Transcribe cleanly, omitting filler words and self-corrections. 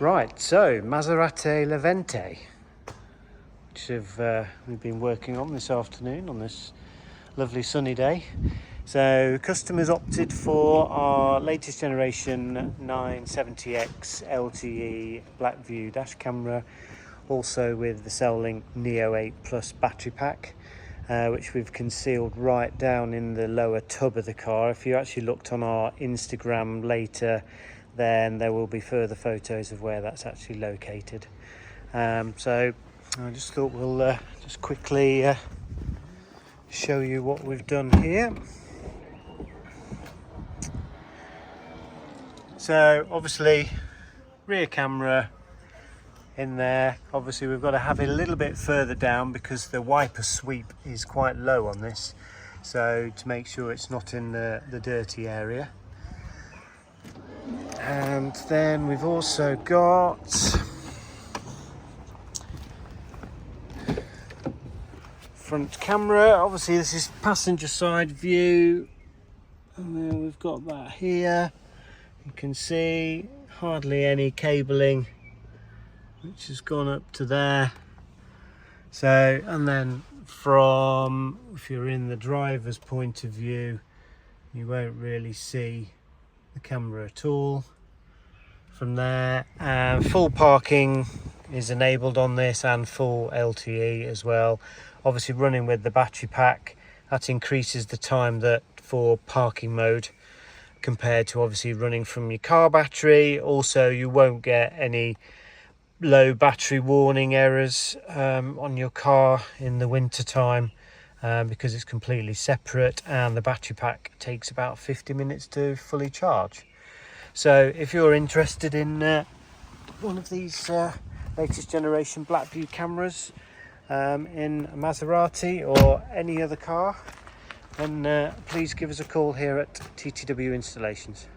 Right, so Maserati Levante, which we've been working on this afternoon on this lovely sunny day. So customers opted for our latest generation 970x LTE BlackVue Dash Camera, also with the Cellink Neo 8 Plus battery pack, which we've concealed right down in the lower tub of the car. If you actually looked on our Instagram later, then there will be further photos of where that's actually located. So I just thought we'll just quickly show you what we've done here. So obviously rear camera in there. Obviously we've got to have it a little bit further down because the wiper sweep is quite low on this, so to make sure it's not in the dirty area. And then we've also got front camera. Obviously this is passenger side view, and then we've got that here. You can see hardly any cabling which has gone up to there. So, and then from, if you're in the driver's point of view, you won't really see the camera at all from there. Full parking is enabled on this, and full LTE as well. Obviously running with the battery pack, that increases the time that for parking mode compared to obviously running from your car battery. Also, you won't get any low battery warning errors on your car in the winter time, because it's completely separate, and the battery pack takes about 50 minutes to fully charge. So if you're interested in one of these latest generation BlackVue cameras in a Maserati or any other car, then please give us a call here at TTW Installations.